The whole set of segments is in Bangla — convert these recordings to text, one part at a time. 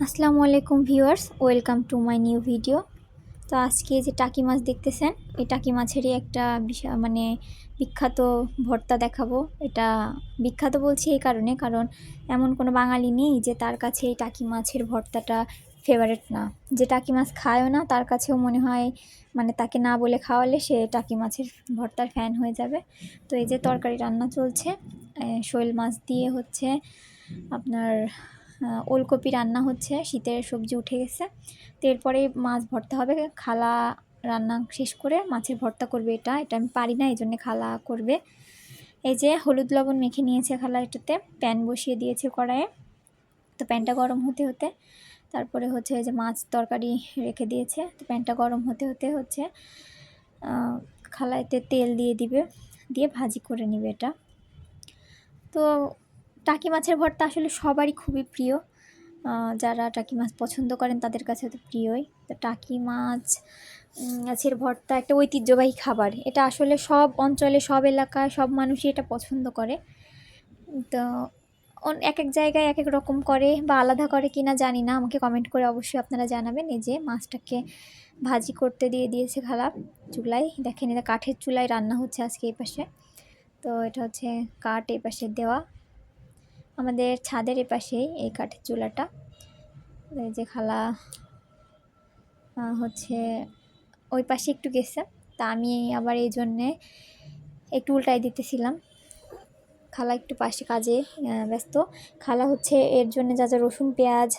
আসসালামু আলাইকুম viewers, welcome to my new video. তো আজকে যে টাকি মাছ দেখতেছেন, এই টাকি মাছেরই একটা বিশাল বিখ্যাত ভর্তা দেখাবো। এটা বিখ্যাত বলছি এই কারণ এমন কোনো বাঙালি নেই যে তার কাছে এই টাকি মাছের ভর্তাটা ফেভারিট না। যে টাকি মাছ খায়ও না তার কাছেও মনে হয় তাকে না বলে খাওয়ালে সে টাকি মাছের ভর্তার ফ্যান হয়ে যাবে। তো এই যে তরকারি রান্না চলছে, শোল মাছ দিয়ে হচ্ছে আপনার ওলকপি রান্না হচ্ছে, শীতের সবজি উঠে গেছে। তো এরপরে মাছ ভর্তা হবে। খালা রান্না শেষ করে মাছের ভর্তা করবে। এটা আমি পারি না, এই জন্যে খালা করবে। এই যে হলুদ লবণ মেখে নিয়েছে খালা, এটাতে প্যান বসিয়ে দিয়েছে কড়াইয়ে। তো প্যানটা গরম হতে হতে তারপরে হচ্ছে এই যে মাছ তরকারি রেখে দিয়েছে। তো প্যানটা গরম হতে হতে হচ্ছে খালা এতে তেল দিয়ে দিবে, দিয়ে ভাজি করে নিবে এটা। তো টাকি মাছের ভর্তা আসলে সবারই খুবই প্রিয়। যারা টাকি মাছ পছন্দ করেন তাদের কাছে তো প্রিয়ই। তো টাকি মাছের ভর্তা একটা ঐতিহ্যবাহী খাবার। এটা আসলে সব অঞ্চলে, সব এলাকায় সব মানুষই এটা পছন্দ করে। তো এক এক জায়গায় এক এক রকম করে বা আলাদা করে কিনা জানি না, আমাকে কমেন্ট করে অবশ্যই আপনারা জানাবেন। এই যে মাছটাকে ভাজি করতে দিয়ে দিয়েছে খালা চুলায়। দেখেন, এটা কাঠের চুলায় রান্না হচ্ছে আজকে এই পাশে। তো এটা হচ্ছে কাঠ এই পাশে দেওয়া, আমাদের ছাদের এপাশেই এই কাঠের চুলাটা। এই যে খালা হচ্ছে ওই পাশে একটু গেছে, তা আমি আবার এই জন্যে একটু উল্টাই দিতেছিলাম। খালা একটু পাশে কাজে ব্যস্ত। খালা হচ্ছে এর জন্য যা যা রসুন পেঁয়াজ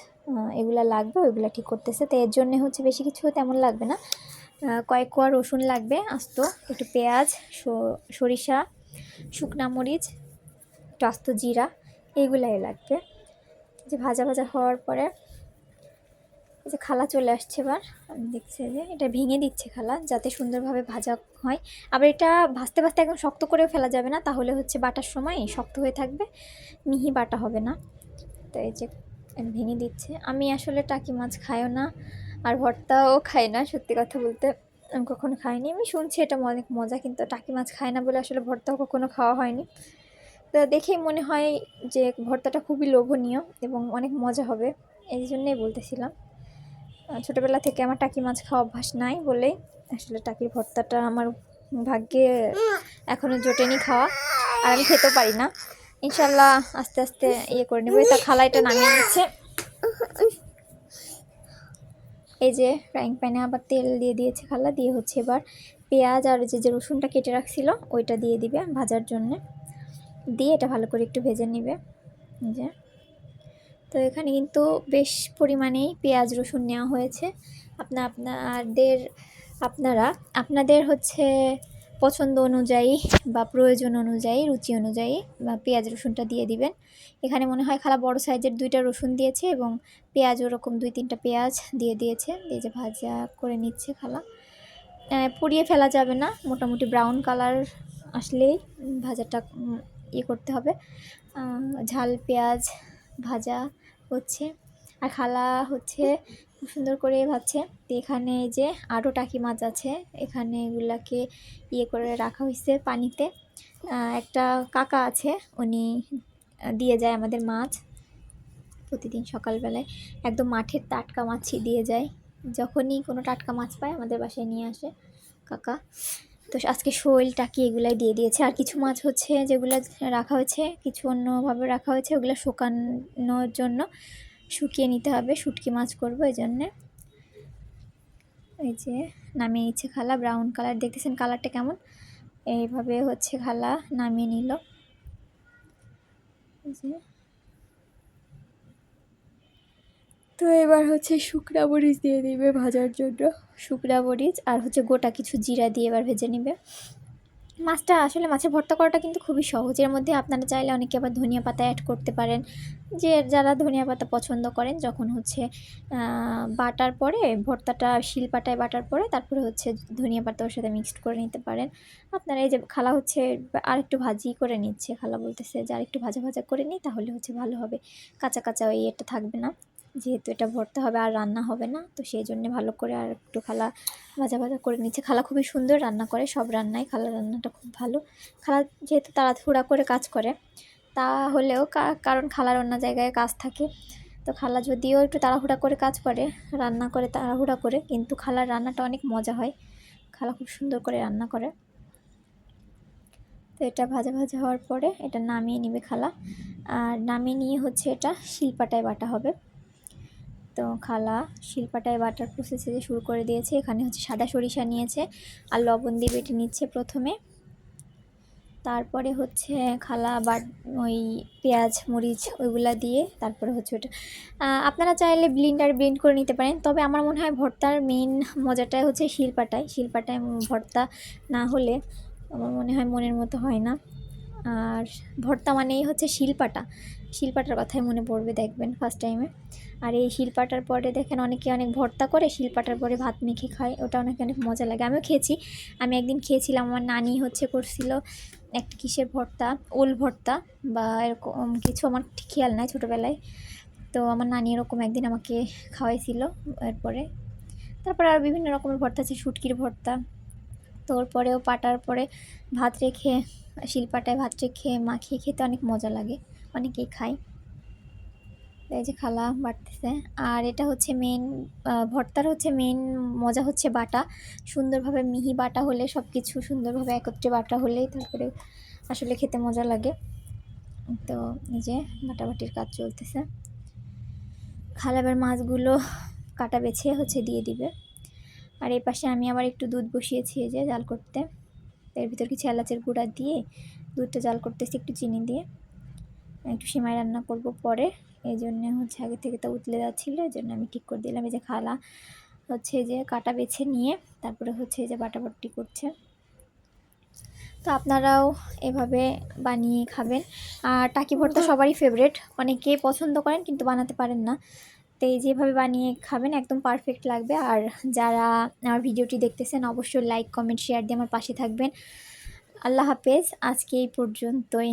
এগুলা লাগবে ওইগুলো ঠিক করতেছে। তো এর জন্যে হচ্ছে বেশি কিছু তেমন লাগবে না, কয়েক কোয়া রসুন লাগবে আস্ত, একটু পেঁয়াজ, সরিষা, শুকনা মরিচ, একটু আস্ত জিরা, এইগুলাই লাগবে। যে ভাজা ভাজা হওয়ার পরে এই যে খালা চলে আসছে, এবার আমি দেখছি যে এটা ভেঙে দিচ্ছে খালা যাতে সুন্দরভাবে ভাজা হয়। আবার এটা ভাজতে ভাজতে একদম শক্ত করেও ফেলা যাবে না, তাহলে হচ্ছে বাটার সময় শক্ত হয়ে থাকবে, মিহি বাটা হবে না। তো এই যে ভেঙে দিচ্ছে। আমি আসলে টাকি মাছ খাইও না, আর ভর্তাও খাই না। সত্যি কথা বলতে আমি কখনো খাইনি। আমি শুনছি এটা অনেক মজা, কিন্তু টাকি মাছ খাই না বলে আসলে ভর্তাও কখনো খাওয়া হয়নি। তো দেখেই মনে হয় যে ভর্তাটা খুবই লোভনীয় এবং অনেক মজা হবে, এই জন্যেই বলতেছিলাম। ছোটোবেলা থেকে আমার টাকি মাছ খাওয়া অভ্যাস নাই বলেই আসলে টাকির ভর্তাটা আমার ভাগ্যে এখনও জোটেনি খাওয়া, আর আমি খেতেও পারি না। ইনশাল্লাহ আস্তে আস্তে করে নেবো। তা খালা এটা নামিয়ে নিচ্ছে। এই যে ফ্রাইং প্যানে আবার তেল দিয়ে দিয়েছে খালা, দিয়ে হচ্ছে এবার পেঁয়াজ আর যে রসুনটা কেটে রাখছিল ওইটা দিয়ে দিবে ভাজার জন্যে, দিয়ে এটা ভালো করে একটু ভেজে নেবে। যে তো এখানে কিন্তু বেশ পরিমাণেই পেঁয়াজ রসুন নেওয়া হয়েছে। আপনাদের হচ্ছে পছন্দ অনুযায়ী বা প্রয়োজন অনুযায়ী, রুচি অনুযায়ী বা পেঁয়াজ রসুনটা দিয়ে দিবেন। এখানে মনে হয় খালা বড় সাইজের 2টা রসুন দিয়েছে এবং পেঁয়াজ ওরকম 2-3টা পেঁয়াজ দিয়ে দিয়েছে। দিয়ে যে ভাজা করে নিচ্ছে খালা, পুড়িয়ে ফেলা যাবে না, মোটামুটি ব্রাউন কালার আসলেই ভাজাটা করতে হবে। ঝাল পেঁয়াজ ভাজা হচ্ছে, আর খালা হচ্ছে খুব সুন্দর করে ভাজছে। তো এখানে যে আরও টাকি মাছ আছে, এখানে এগুলাকে করে রাখা হয়েছে পানিতে। একটা কাকা আছে, উনি দিয়ে যায় আমাদের মাছ প্রতিদিন সকালবেলায়, একদম মাঠের টাটকা মাছই দিয়ে যায়। যখনই কোনো টাটকা মাছ পায় আমাদের বাসায় নিয়ে আসে কাকা। তো আজকে শোল টাকি এগুলাই দিয়ে দিয়েছে। আর কিছু মাছ হচ্ছে যেগুলো রাখা হয়েছে, কিছু অন্যভাবে রাখা হয়েছে, ওগুলো শুকানোর জন্য শুকিয়ে নিতে হবে। শুটকি মাছ করবো এই জন্যে। এই যে নামিয়ে নিচ্ছে খালা, ব্রাউন কালার দেখতেছেন কালারটা কেমন, এইভাবে হচ্ছে খালা নামিয়ে নিল। তো এবার হচ্ছে শুকনা মরিচ দিয়ে দিবে ভাজার জন্য, শুকনা মরিচ আর হচ্ছে গোটা কিছু জিরা দিয়ে এবার ভেজে নেবে। মাছটা আসলে মাছের ভর্তা করাটা কিন্তু খুবই সহজ। এর মধ্যে আপনারা চাইলে অনেকে আবার ধনিয়া পাতা অ্যাড করতে পারেন, যে যারা ধনিয়া পাতা পছন্দ করেন। যখন হচ্ছে বাটার পরে ভর্তাটা শিলপাটায় বাটার পরে তারপরে হচ্ছে ধনিয়া পাতা ওর সাথে মিক্সড করে নিতে পারেন আপনারা। এই যে খালা হচ্ছে আর একটু ভাজি করে নিচ্ছে, খালা বলতেছে যে আর একটু ভাজা ভাজা করে নিই, তাহলে হচ্ছে ভালো হবে, কাঁচা কাঁচা ওই এটা থাকবে না, যেহেতু এটা ভর্তা হবে আর রান্না হবে না। তো সেই জন্যে ভালো করে আর একটু খালা ভাজা ভাজা করে নিচ্ছে। খালা খুবই সুন্দর রান্না করে, সব রান্নায় খালার রান্নাটা খুব ভালো। খালা যেহেতু তাড়াহুড়া করে কাজ করে, তা হলেও কারণ খালার অন্য জায়গায় কাজ থাকে, তো খালা যদিও একটু তাড়াহুড়া করে কাজ করে, রান্না করে তাড়াহুড়া করে, কিন্তু খালার রান্নাটা অনেক মজা হয়। খালা খুব সুন্দর করে রান্না করে। তো এটা ভাজা ভাজা হওয়ার পরে এটা নামিয়ে নেবে খালা, আর নামিয়ে নিয়ে হচ্ছে এটা শিলপাটায় বাটা হবে। তো খালা শিলপাটায় বাটার প্রসেসে শুরু করে দিয়েছে। এখানে হচ্ছে সাদা সরিষা নিয়েছে আর লবণ দিয়ে বেটে নিচ্ছে প্রথমে। তারপরে হচ্ছে খালা আবার ওই পেঁয়াজ মরিচ ওইগুলা দিয়ে তারপরে হচ্ছে ওটা আপনারা চাইলে ব্লেন্ড করে নিতে পারেন। তবে আমার মনে হয় ভর্তার মেইন মজাটাই হচ্ছে শিলপাটায় ভর্তা না হলে আমার মনে হয় মনের মতো হয় না। আর ভর্তা মানেই হচ্ছে শিলপাটার কথাই মনে পড়বে দেখবেন ফার্স্ট টাইমে। আর এই শিলপাটার পরে দেখেন অনেকে অনেক ভর্তা করে শিলপাটার পরে ভাত মেখে খায়, ওটা অনেক মজা লাগে। আমিও খেয়েছি, আমি একদিন খেয়েছিলাম। আমার নানি হচ্ছে করছিল একটা কিসের ভর্তা, ওল ভর্তা বা এরকম কিছু, আমার ঠিক খেয়াল নাই ছোটোবেলায়। তো আমার নানি এরকম একদিন আমাকে খাওয়াইছিল। তারপরে আর বিভিন্ন রকমের ভর্তা আছে, শুটকির ভর্তা। তো ওর পরেও পাটার পরে ভাত রেখে শিলপাটায় ভাত রেখে মাখিয়ে খেতে অনেক মজা লাগে, অনেকেই খায়। এই যে খালা বাটতেছে। আর এটা হচ্ছে মেন ভর্তার হচ্ছে মেন মজা হচ্ছে বাটা, সুন্দরভাবে মিহি বাটা হলে, সব কিছু সুন্দরভাবে একত্রে বাটা হলেই তারপরে আসলে খেতে মজা লাগে। তো এই যে বাটাবাটির কাজ চলতেছে। খালা এবার মাছগুলো কাটা বেছে হচ্ছে দিয়ে দিবে। আর এই পাশে আমি আবার একটু দুধ বসিয়েছি এই যে জাল করতে। এর ভিতর কিছু এলাচের গুঁড়া দিয়ে দুধটা জাল করতেছি একটু চিনি দিয়ে। একটু সেমাই রান্না করব পরে, এই জন্যে হচ্ছে আগে থেকে তো উতলে যাচ্ছিলো, এই জন্য আমি ঠিক করে দিলাম। এই যে খালা হচ্ছে যে কাটা বেছে নিয়ে তারপরে হচ্ছে এই যে বাটাবাটি করছে। তো আপনারাও এভাবে বানিয়ে খাবেন। আর টাকি ভর্তা সবারই ফেভারিট, অনেকে পছন্দ করেন কিন্তু বানাতে পারেন না। তো এই যেভাবে বানিয়ে খাবেন একদম পারফেক্ট লাগবে। আর যারা আমার ভিডিওটি দেখতেছেন অবশ্যই লাইক কমেন্ট শেয়ার দিয়ে আমার পাশে থাকবেন। আল্লাহ হাফেজ, আজকে এই পর্যন্তই।